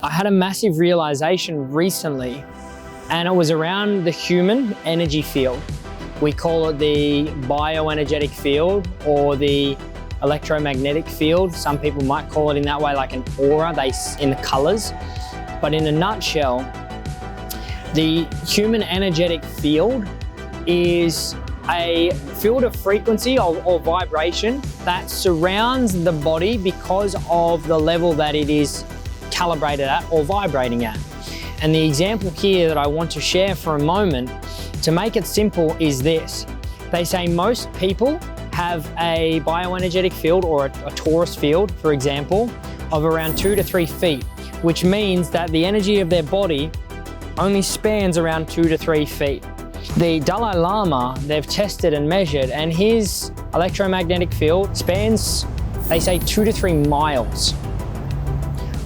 I had a massive realization recently, and it was around the human energy field. We call it the bioenergetic field or the electromagnetic field. Some people might call it in that way, like an aura, in the colors. But in a nutshell, the human energetic field is a field of frequency or vibration that surrounds the body because of the level that it is calibrated at or vibrating at. And the example here that I want to share for a moment, to make it simple, is this. They say most people have a bioenergetic field or a torus field, for example, of around 2 to 3 feet, which means that the energy of their body only spans around 2 to 3 feet. The Dalai Lama, they've tested and measured, and his electromagnetic field spans, they say, 2 to 3 miles.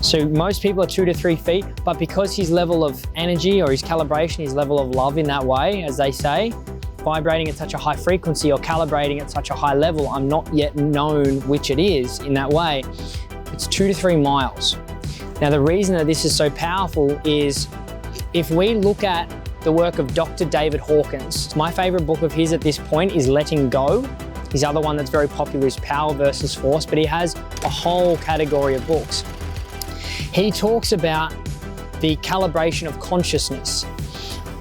So most people are 2 to 3 feet, but because his level of energy or his calibration, his level of love in that way, as they say, vibrating at such a high frequency or calibrating at such a high level, I'm not yet known which it is in that way, it's 2 to 3 miles. Now the reason that this is so powerful is if we look at the work of Dr. David Hawkins, my favorite book of his at this point is Letting Go. His other one that's very popular is Power versus Force, but he has a whole category of books. He talks about the calibration of consciousness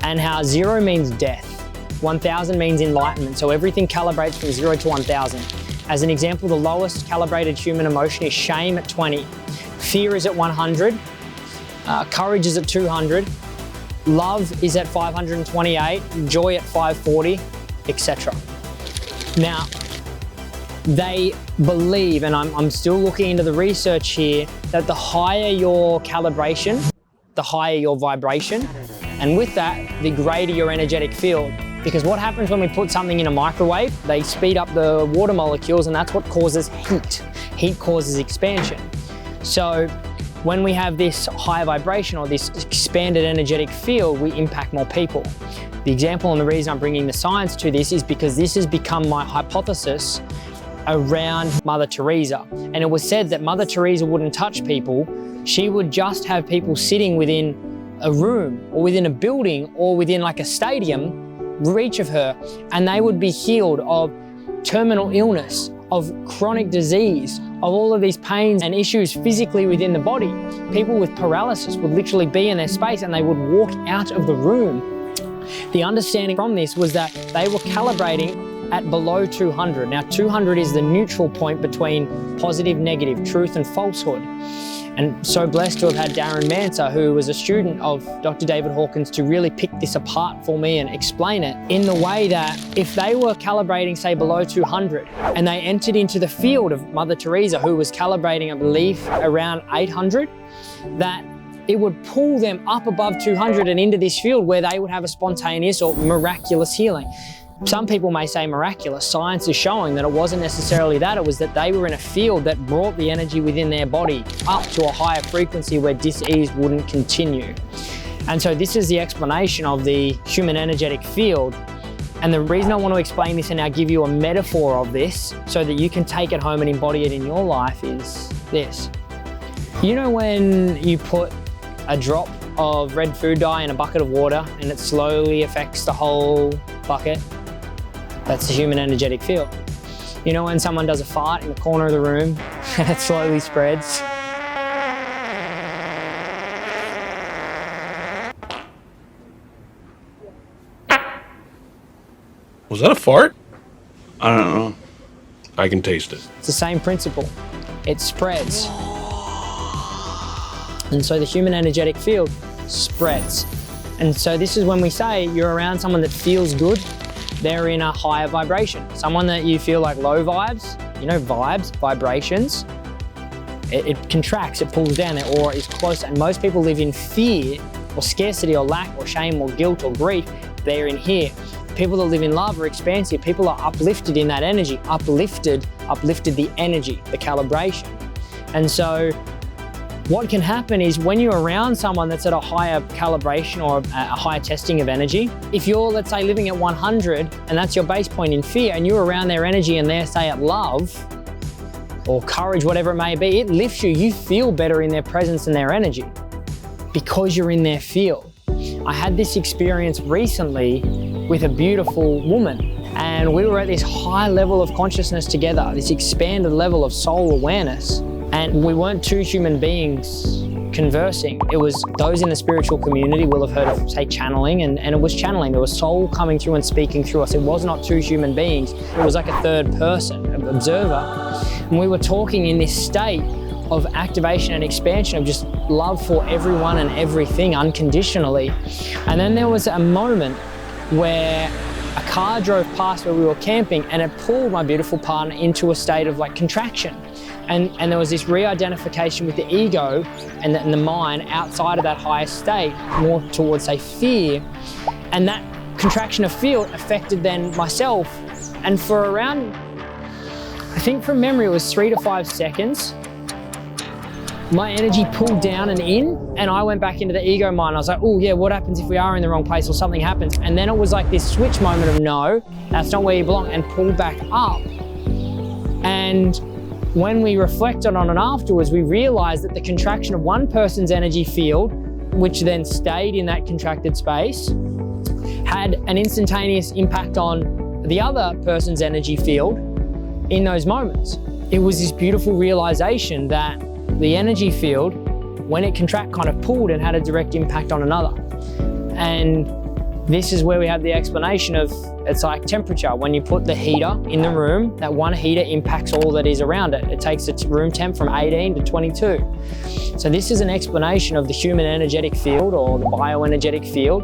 and how 0 means death, 1000 means enlightenment. So everything calibrates from 0 to 1000. As an example, the lowest calibrated human emotion is shame at 20, fear is at 100, courage is at 200, love is at 528, joy at 540, etc. Now, they believe, and I'm still looking into the research here, that the higher your calibration, the higher your vibration, and with that, the greater your energetic field. Because what happens when we put something in a microwave? They speed up the water molecules, and that's what causes heat. Heat causes expansion. So when we have this higher vibration or this expanded energetic field, we impact more people. The example and the reason I'm bringing the science to this is because this has become my hypothesis around Mother Teresa. And it was said that Mother Teresa wouldn't touch people. She would just have people sitting within a room or within a building or within like a stadium, reach of her, and they would be healed of terminal illness, of chronic disease, of all of these pains and issues physically within the body. People with paralysis would literally be in their space and they would walk out of the room. The understanding from this was that they were calibrating at below 200. Now 200 is the neutral point between positive, negative, truth and falsehood. And so blessed to have had Darren Manser, who was a student of Dr. David Hawkins, to really pick this apart for me and explain it in the way that if they were calibrating, say, below 200, and they entered into the field of Mother Teresa, who was calibrating, I believe, around 800, that it would pull them up above 200 and into this field where they would have a spontaneous or miraculous healing. Some people may say miraculous. Science is showing that it wasn't necessarily that. It was that they were in a field that brought the energy within their body up to a higher frequency where dis-ease wouldn't continue. And so this is the explanation of the human energetic field. And the reason I want to explain this and now give you a metaphor of this so that you can take it home and embody it in your life is this. You know when you put a drop of red food dye in a bucket of water and it slowly affects the whole bucket? That's the human energetic field. You know when someone does a fart in the corner of the room and it slowly spreads? Was that a fart? I don't know. I can taste it. It's the same principle. It spreads. And so the human energetic field spreads. And so this is when we say you're around someone that feels good, they're in a higher vibration. Someone that you feel like low vibes, you know, vibes, vibrations, it contracts, it pulls down, their aura is close. And most people live in fear or scarcity or lack or shame or guilt or grief. They're in here. People that live in love are expansive. People are uplifted in that energy. Uplifted the energy, the calibration. And so what can happen is when you're around someone that's at a higher calibration or a higher testing of energy, if you're, let's say, living at 100 and that's your base point in fear and you're around their energy and they're, say, at love, or courage, whatever it may be, it lifts you. You feel better in their presence and their energy. because you're in their field. I had this experience recently with a beautiful woman, and we were at this high level of consciousness together, this expanded level of soul awareness, and we weren't two human beings conversing. It was those in the spiritual community will have heard of, say, channeling, and it was channeling. There was soul coming through and speaking through us. It was not two human beings. It was like a third person, an observer. And we were talking in this state of activation and expansion of just love for everyone and everything unconditionally. And then there was a moment where a car drove past where we were camping, and it pulled my beautiful partner into a state of like contraction. And there was this re-identification with the ego and the mind outside of that higher state, more towards, say, fear. And that contraction of fear affected then myself. And for around, I think from memory, it was 3 to 5 seconds, my energy pulled down and in, and I went back into the ego mind. I was like, oh yeah, what happens if we are in the wrong place or something happens? And then it was like this switch moment of no, that's not where you belong, and pulled back up. And when we reflected on it afterwards, we realized that the contraction of one person's energy field, which then stayed in that contracted space, had an instantaneous impact on the other person's energy field in those moments. It was this beautiful realization that the energy field, when it contracted, kind of pulled and had a direct impact on another. And this is where we have the explanation of, it's like temperature. When you put the heater in the room, that one heater impacts all that is around it. It takes the room temp from 18 to 22. So this is an explanation of the human energetic field or the bioenergetic field.